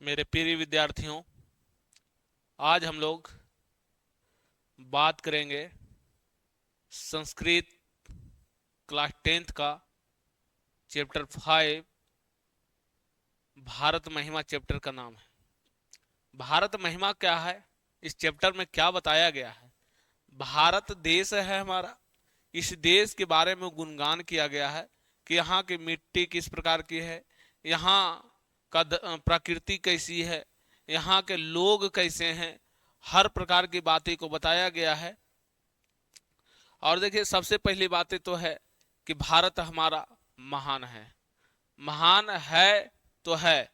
मेरे प्रिय विद्यार्थियों, आज हम लोग बात करेंगे संस्कृत क्लास 10th का चैप्टर 5। भारत महिमा चैप्टर का नाम है। भारत महिमा क्या है, इस चैप्टर में क्या बताया गया है। भारत देश है हमारा, इस देश के बारे में गुणगान किया गया है कि यहाँ की मिट्टी किस प्रकार की है, यहाँ का प्रकृति कैसी है, यहाँ के लोग कैसे हैं, हर प्रकार की बातें को बताया गया है। और देखिए, सबसे पहली बातें तो है कि भारत हमारा महान है। महान है तो है,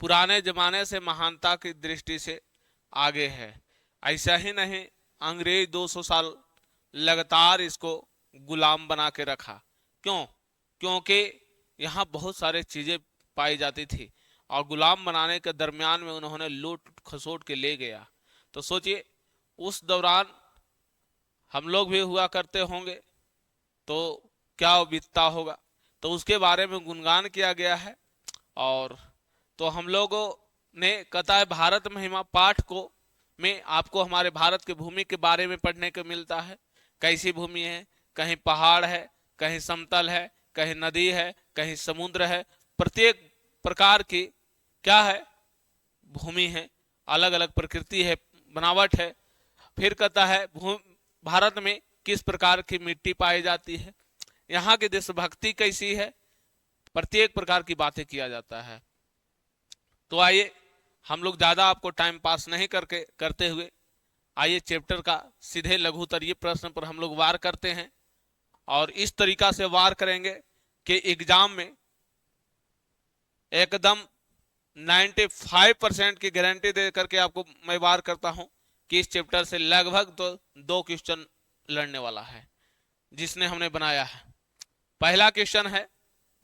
पुराने जमाने से महानता की दृष्टि से आगे है। ऐसा ही नहीं, अंग्रेज 200 साल लगातार इसको गुलाम बना के रखा। क्यों? क्योंकि यहाँ बहुत सारे चीजें पाई जाती थी और गुलाम बनाने के दरमियान में उन्होंने लूट खसोट के ले गया। तो सोचिए, उस दौरान हम लोग भी हुआ करते होंगे तो क्या बीतता होगा। तो उसके बारे में गुणगान किया गया है। और तो हम लोगों ने कथा है भारत महिमा पाठ को में आपको हमारे भारत की भूमि के बारे में पढ़ने को मिलता है। कैसी भूमि है, कहीं पहाड़ है, कहीं समतल है, कहीं नदी है, कहीं समुद्र है। प्रत्येक प्रकार की क्या है, भूमि है, अलग अलग प्रकृति है, बनावट है। फिर कहता है भारत में किस प्रकार की मिट्टी पाई जाती है, यहाँ की देशभक्ति कैसी है, प्रत्येक प्रकार की बातें किया जाता है। तो आइए, हम लोग ज्यादा आपको टाइम पास नहीं करते हुए आइए चैप्टर का सीधे लघुत्तरीय प्रश्न पर हम लोग वार करते हैं। और इस तरीका से वार करेंगे कि एग्जाम में एकदम 95% की गारंटी दे करके आपको मैं वार करता हूं कि इस चैप्टर से लगभग तो 2 क्वेश्चन लड़ने वाला है जिसने हमने बनाया है। पहला क्वेश्चन है,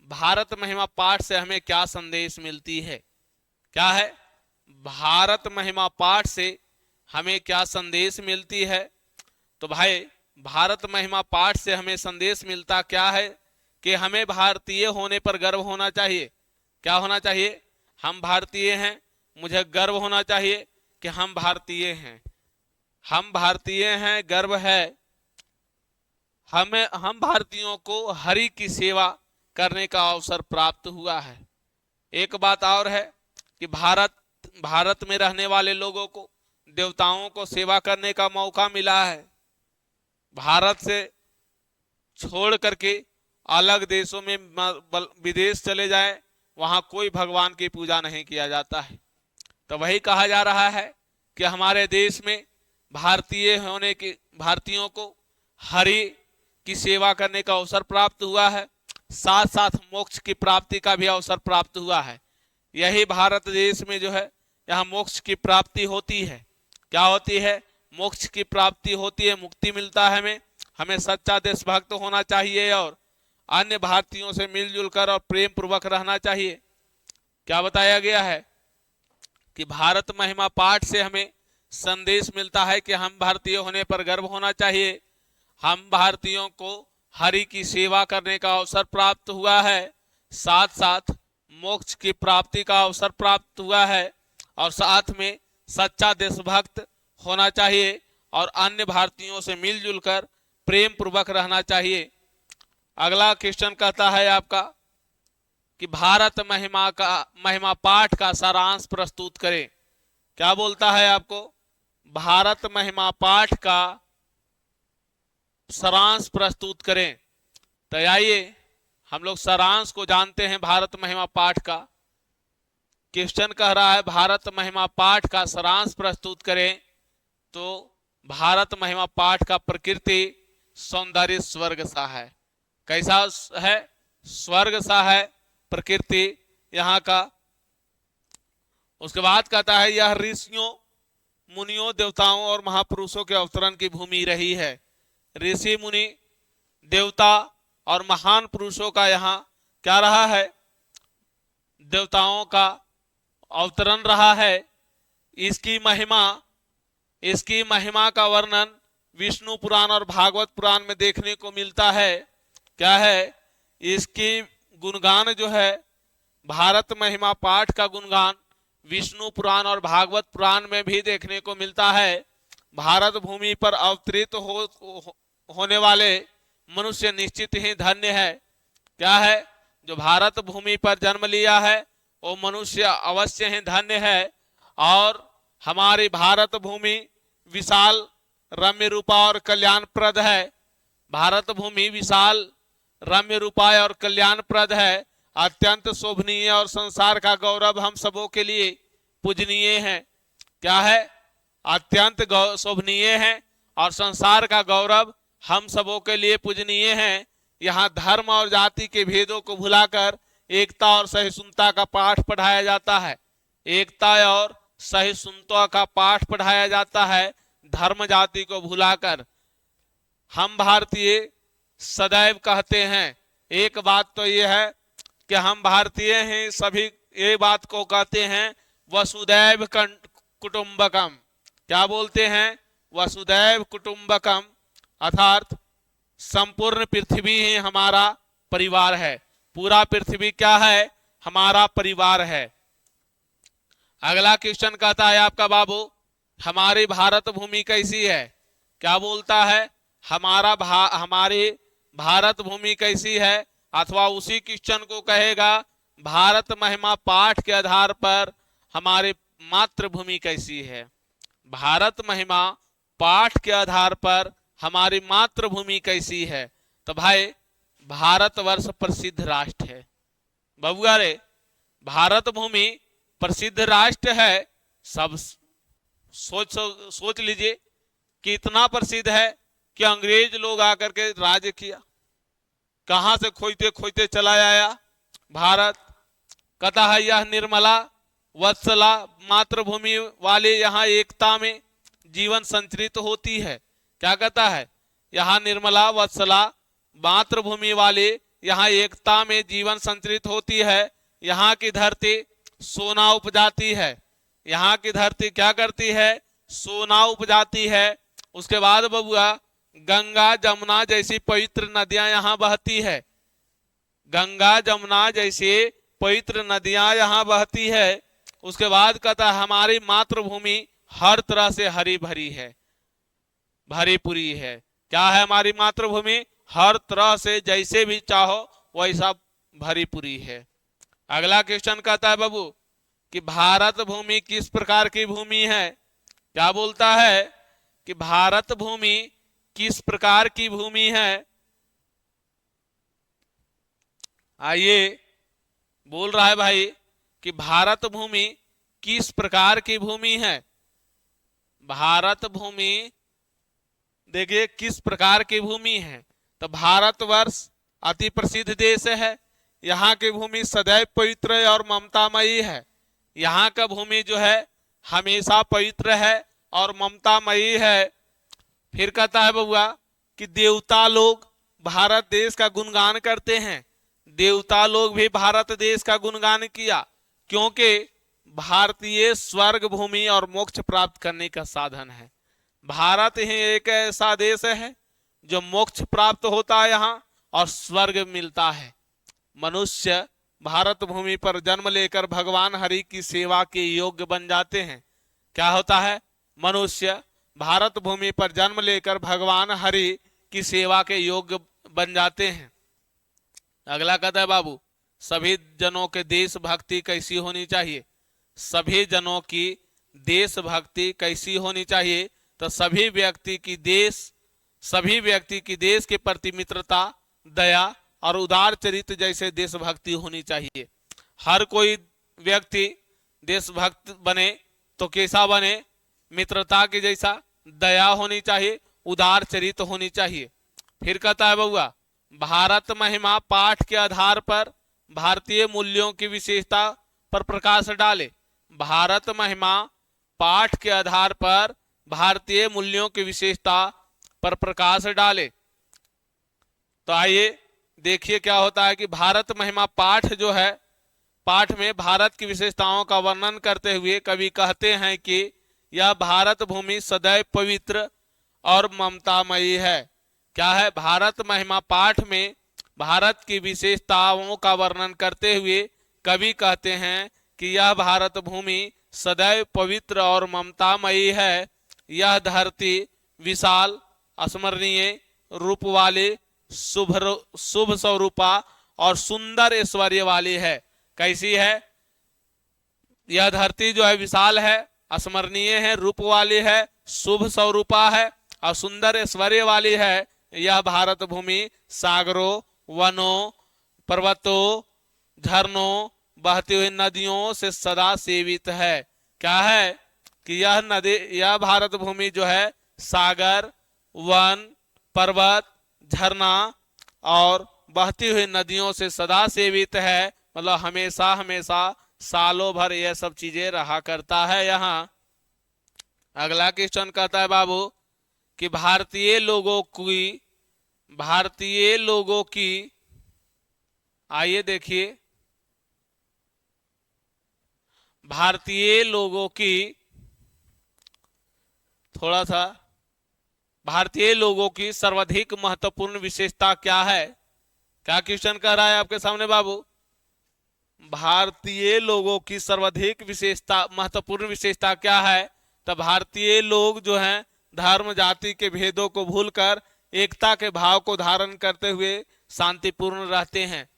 भारत महिमा पाठ से हमें क्या संदेश मिलती है। क्या है? भारत महिमा पाठ से हमें क्या संदेश मिलती है। तो भाई, भारत महिमा पाठ से हमें संदेश मिलता क्या है कि हमें भारतीय होने पर गर्व होना चाहिए। क्या होना चाहिए? हम भारतीय हैं, मुझे गर्व होना चाहिए कि हम भारतीय हैं। हम भारतीय हैं, गर्व है। हम भारतीयों को हरि की सेवा करने का अवसर प्राप्त हुआ है। एक बात और है कि भारत में रहने वाले लोगों को देवताओं को सेवा करने का मौका मिला है। भारत से छोड़ करके अलग देशों में विदेश चले जाए, वहां कोई भगवान की पूजा नहीं किया जाता है। तो वही कहा जा रहा है कि हमारे देश में भारतीयों को हरि की सेवा करने का अवसर प्राप्त हुआ है, साथ साथ मोक्ष की प्राप्ति का भी अवसर प्राप्त हुआ है। यही भारत देश में जो है, यहाँ मोक्ष की प्राप्ति होती है। क्या होती है? मोक्ष की प्राप्ति होती है, मुक्ति मिलता है हमें। हमें सच्चा देशभक्त होना चाहिए और अन्य भारतीयों से मिलजुल कर और प्रेम पूर्वक रहना चाहिए। क्या बताया गया है कि भारत महिमा पाठ से हमें संदेश मिलता है कि हम भारतीय होने पर गर्व होना चाहिए। हम भारतीयों को हरि की सेवा करने का अवसर प्राप्त हुआ है, साथ साथ मोक्ष की प्राप्ति का अवसर प्राप्त हुआ है, और साथ में सच्चा देशभक्त होना चाहिए और अन्य भारतीयों से मिलजुल कर प्रेम पूर्वक रहना चाहिए। अगला क्वेश्चन कहता है आपका कि भारत महिमा पाठ का सारांश प्रस्तुत करें। क्या बोलता है आपको? भारत महिमा पाठ का सारांश प्रस्तुत करें। तो आइए हम लोग सारांश को जानते हैं। भारत महिमा पाठ का क्वेश्चन कह रहा है भारत महिमा पाठ का सारांश प्रस्तुत करें। तो भारत महिमा पाठ का प्रकृति सौंदर्य स्वर्ग सा है। कैसा है? स्वर्ग सा है प्रकृति यहाँ का। उसके बाद कहता है यह ऋषियों, मुनियों, देवताओं और महापुरुषों के अवतरण की भूमि रही है। ऋषि, मुनि, देवता और महान पुरुषों का यहाँ क्या रहा है? देवताओं का अवतरण रहा है। इसकी महिमा का वर्णन विष्णु पुराण और भागवत पुराण में देखने को मिलता है। क्या है? इसकी गुणगान जो है, भारत महिमा पाठ का गुणगान विष्णु पुराण और भागवत पुराण में भी देखने को मिलता है। भारत भूमि पर अवतरित होने वाले मनुष्य निश्चित ही धन्य है। क्या है? जो भारत भूमि पर जन्म लिया है वो मनुष्य अवश्य ही धन्य है। और हमारी भारत भूमि विशाल, रम्य रूपा और कल्याणप्रद है। भारत भूमि विशाल, रम्य रूपा और कल्याणप्रद है, अत्यंत शोभनीय और संसार का गौरव हम सबों के लिए पूजनीय है। क्या है? अत्यंत शोभनीय है और संसार का गौरव हम सबों के लिए पूजनीय है। यहाँ धर्म और जाति के भेदों को भुलाकर एकता और सहिष्णुता का पाठ पढ़ाया जाता है। एकता और सहिष्णुता का पाठ पढ़ाया जाता है, धर्म जाति को भुलाकर। हम भारतीय सदैव कहते हैं, एक बात तो ये है कि हम भारतीय हैं, सभी ये बात को कहते हैं वसुदैव कुटुंबकम। क्या बोलते हैं? वसुदैव कुटुंबकम, अर्थात संपूर्ण पृथ्वी ही हमारा परिवार है। पूरा पृथ्वी क्या है? हमारा परिवार है। अगला क्वेश्चन कहता है आपका बाबू, हमारी भारत भूमि कैसी है? क्या बोलता है? हमारी भारत भूमि कैसी है? अथवा उसी क्वेश्चन को कहेगा भारत महिमा पाठ के आधार पर हमारी मातृभूमि कैसी है। भारत महिमा पाठ के आधार पर हमारी मातृभूमि कैसी है? तो भाई भारतवर्ष प्रसिद्ध राष्ट्र है। बबुआ रे, भारत भूमि प्रसिद्ध राष्ट्र है। सब सोच लीजिए कि इतना प्रसिद्ध है कि अंग्रेज लोग आकर के राज्य किया। कहां से खोजते खोजते चला आया भारत। कहता है यह निर्मला वत्सला मातृभूमि वाले यहाँ एकता में जीवन संचरित होती है। क्या कहता है? यहाँ निर्मला वत्सला मातृभूमि वाले यहाँ एकता में जीवन संचरित होती है। यहाँ की धरती सोना उपजाती है। यहाँ की धरती क्या करती है? सोना उपजाती है। उसके बाद बबुआ गंगा जमुना जैसी पवित्र नदियां यहाँ बहती है। गंगा जमुना जैसी पवित्र नदियां यहाँ बहती है। उसके बाद कहता है हमारी मातृभूमि हर तरह से हरी भरी है, भरी पूरी है। क्या है हमारी मातृभूमि? हर तरह से जैसे भी चाहो वैसा भरी पूरी है। अगला क्वेश्चन कहता है बाबू कि भारत भूमि किस प्रकार की भूमि है? क्या बोलता है कि भारत भूमि किस प्रकार की भूमि है? आइए, बोल रहा है भाई कि भारत भूमि किस प्रकार की भूमि है। भारत भूमि देखिए किस प्रकार की भूमि है। तो भारतवर्ष अति प्रसिद्ध देश है। यहाँ की भूमि सदैव पवित्र और ममतामयी है। यहाँ का भूमि जो है हमेशा पवित्र है और ममतामयी है। फिर कहता है बउआ कि देवता लोग भारत देश का गुणगान करते हैं। देवता लोग भी भारत देश का गुणगान किया, क्योंकि भारतीय स्वर्ग भूमि और मोक्ष प्राप्त करने का साधन है। भारत ही एक ऐसा देश है जो मोक्ष प्राप्त होता है यहाँ और स्वर्ग मिलता है। मनुष्य भारत भूमि पर जन्म लेकर भगवान हरि की सेवा के योग्य बन जाते हैं। क्या होता है? मनुष्य भारत भूमि पर जन्म लेकर भगवान हरि की सेवा के योग्य बन जाते हैं। अगला कहता है बाबू सभी जनों के देशभक्ति कैसी होनी चाहिए। सभी जनों की देशभक्ति कैसी होनी चाहिए? तो सभी व्यक्ति की देश के प्रति मित्रता, दया और उदार चरित्र जैसे देशभक्ति होनी चाहिए। हर कोई व्यक्ति देशभक्त बने तो कैसा बने? मित्रता के जैसा, दया होनी चाहिए, उदार चरित्र होनी चाहिए। फिर कहता है बउआ भारत महिमा पाठ के आधार पर भारतीय मूल्यों की विशेषता पर प्रकाश डाले। भारत महिमा पाठ के आधार पर भारतीय मूल्यों की विशेषता पर प्रकाश डाले। तो आइए देखिए क्या होता है कि भारत महिमा पाठ जो है, पाठ में भारत की विशेषताओं का वर्णन करते हुए कवि कहते हैं कि यह भारत भूमि सदैव पवित्र और ममतामयी है। क्या है? भारत महिमा पाठ में भारत की विशेषताओं का वर्णन करते हुए कवि कहते हैं कि यह भारत भूमि सदैव पवित्र और ममतामयी है। यह धरती विशाल, स्मरणीय, रूप वाली, शुभ स्वरूपा और सुंदर ऐश्वर्य वाली है। कैसी है? यह धरती जो है विशाल है, स्मरणीय है, रूप वाली है, शुभ स्वरूपा है और सुंदर ऐश्वर्य वाली है। यह भारत भूमि सागरों, वनों, पर्वतों, झरनों, बहती हुई नदियों से सदा सेवित है। क्या है कि यह भारत भूमि जो है सागर, वन, पर्वत, झरना और बहती हुई नदियों से सदा सेवित है। मतलब हमेशा हमेशा सालों भर यह सब चीजें रहा करता है यहाँ। अगला क्वेश्चन कहता है बाबू कि भारतीय लोगों की आइए देखिए, भारतीय लोगों की थोड़ा सा भारतीय लोगों की सर्वाधिक महत्वपूर्ण विशेषता क्या है? क्या क्वेश्चन कह रहा है आपके सामने बाबू? भारतीय लोगों की सर्वाधिक महत्वपूर्ण विशेषता क्या है? तो भारतीय लोग जो हैं धर्म जाति के भेदों को भूलकर एकता के भाव को धारण करते हुए शांतिपूर्ण रहते हैं।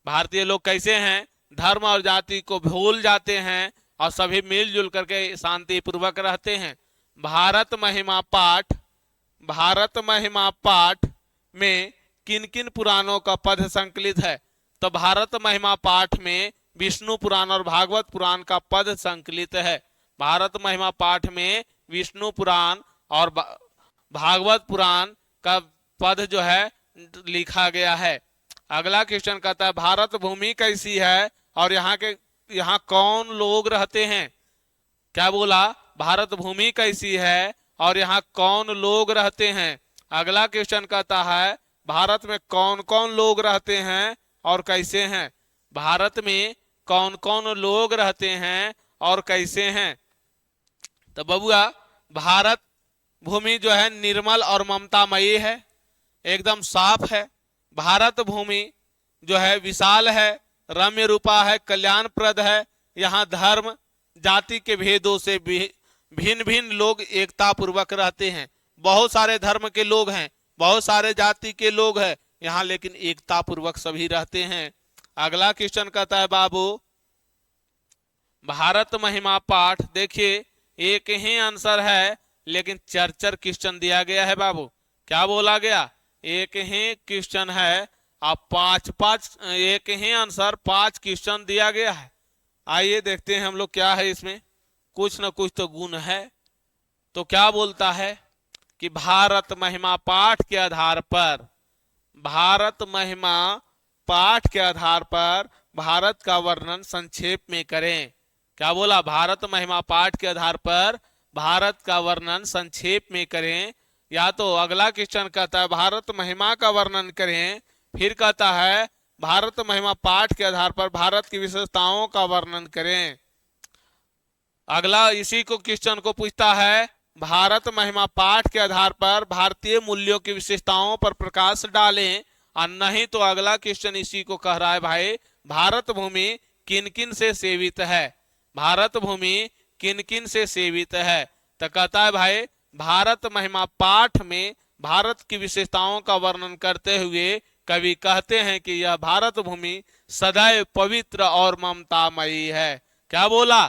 भारतीय लोग कैसे हैं? धर्म और जाति को भूल जाते हैं और सभी मिलजुल करके शांति पूर्वक रहते हैं। भारत महिमा पाठ में किन किन पुराणों का पद संकलित है? तो भारत महिमा पाठ में विष्णु पुराण और भागवत पुराण का पद संकलित है। भारत महिमा पाठ में विष्णु पुराण और भागवत पुराण का पद जो है लिखा गया है। अगला क्वेश्चन कहता है भारत भूमि कैसी है और यहाँ कौन लोग रहते हैं? क्या बोला? भारत भूमि कैसी है और यहाँ कौन लोग रहते हैं? अगला क्वेश्चन कहता है भारत में कौन कौन लोग रहते हैं और कैसे हैं? भारत में कौन कौन लोग रहते हैं और कैसे हैं? तो बबुआ भारत भूमि जो है निर्मल और ममतामयी है, एकदम साफ है। भारत भूमि जो है विशाल है, रम्य रूपा है, कल्याणप्रद है। यहाँ धर्म जाति के भेदों से भिन्न भिन्न लोग एकता पूर्वक रहते हैं। बहुत सारे धर्म के लोग हैं, बहुत सारे जाति के लोग हैं यहाँ, लेकिन एकता पूर्वक सभी रहते हैं। अगला क्वेश्चन कहता है बाबू भारत महिमा पाठ, देखिए एक ही आंसर है लेकिन चर क्वेश्चन दिया गया है बाबू। क्या बोला गया? एक ही क्वेश्चन है आप एक ही आंसर 5 क्वेश्चन दिया गया है। आइए देखते हैं हम लोग क्या है इसमें, कुछ न कुछ तो गुण है। तो क्या बोलता है कि भारत महिमा पाठ के आधार पर भारत का वर्णन संक्षेप में करें। क्या बोला? भारत महिमा पाठ के आधार पर भारत का वर्णन संक्षेप में करें। या तो अगला क्वेश्चन कहता है भारत महिमा का वर्णन करें, फिर कहता है भारत महिमा पाठ के आधार पर भारत की विशेषताओं का वर्णन करें। अगला इसी को क्वेश्चन को पूछता है भारत महिमा पाठ के आधार पर भारतीय मूल्यों की विशेषताओं पर प्रकाश डालें। और नहीं तो अगला क्वेश्चन इसी को कह रहा है भाई भारत भूमि किन किन से सेवित है? भारत भूमि किन किन से सेवित है? तो कहता है भाई भारत महिमा पाठ में भारत की विशेषताओं का वर्णन करते हुए कवि कहते हैं कि यह भारत भूमि सदैव पवित्र और ममतामयी है। क्या बोला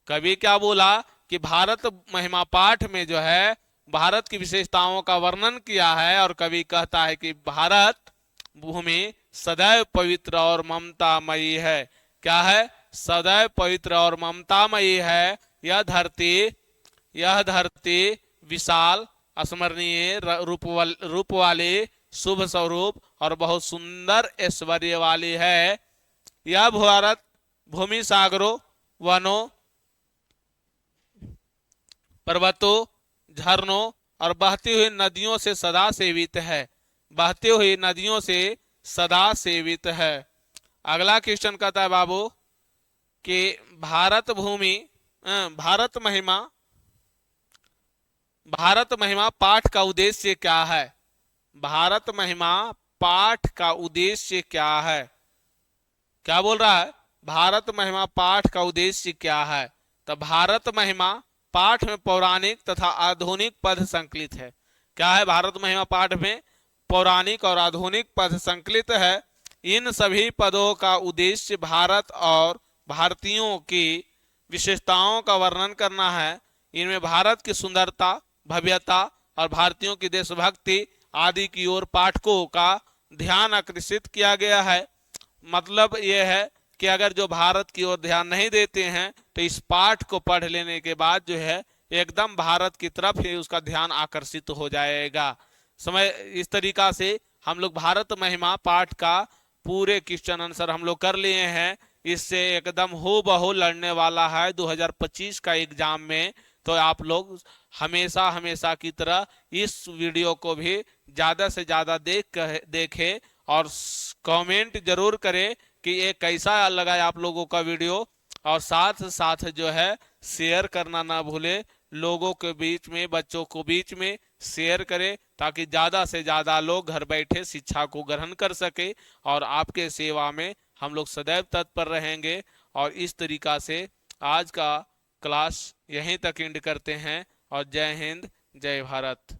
कवि? क्या बोला कि भारत महिमा पाठ में जो है भारत की विशेषताओं का वर्णन किया है और कवि कहता है कि भारत भूमि सदैव पवित्र और ममतामयी है। क्या है? सदैव पवित्र और ममतामयी है। यह धरती विशाल, स्मरणीय, रूप वाली, शुभ स्वरूप और बहुत सुंदर ऐश्वर्य वाली है। यह भारत भूमि सागरों, वनों, पर्वतों, झरनों और बहती हुई नदियों से सदा सेवित है। बहती हुई नदियों से सदा सेवित है। अगला क्वेश्चन कहता है बाबू कि भारत महिमा पाठ का उद्देश्य क्या है? भारत महिमा पाठ का उद्देश्य क्या है? क्या बोल रहा है? भारत महिमा पाठ का उद्देश्य क्या है? तो भारत महिमा पाठ में पौराणिक तथा आधुनिक पद संकलित है। क्या है भारत महिमा पाठ में? पौराणिक और आधुनिक पद संकलित है। इन सभी पदों का उद्देश्य भारत और भारतीयों की विशेषताओं का वर्णन करना है। इनमें भारत की सुंदरता, भव्यता और भारतीयों की देशभक्ति आदि की ओर पाठकों का ध्यान आकर्षित किया गया है। मतलब यह है कि अगर जो भारत की ओर ध्यान नहीं देते हैं तो इस पाठ को पढ़ लेने के बाद जो है एकदम भारत की तरफ ही उसका ध्यान आकर्षित हो जाएगा। समय इस तरीका से हम लोग भारत महिमा पाठ का पूरे क्वेश्चन आंसर हम लोग कर लिए हैं। इससे एकदम हूबहू लड़ने वाला है 2025 का एग्जाम में। तो आप लोग हमेशा हमेशा की तरह इस वीडियो को भी ज्यादा से ज्यादा देखें और कमेंट जरूर करें कि ये कैसा लगा आप लोगों का वीडियो, और साथ साथ जो है शेयर करना ना भूले। लोगों के बीच में, बच्चों को बीच में शेयर करें ताकि ज्यादा से ज्यादा लोग घर बैठे शिक्षा को ग्रहण कर सके। और आपके सेवा में हम लोग सदैव तत्पर रहेंगे। और इस तरीका से आज का क्लास यहीं तक एंड करते हैं। और जय हिंद, जय भारत।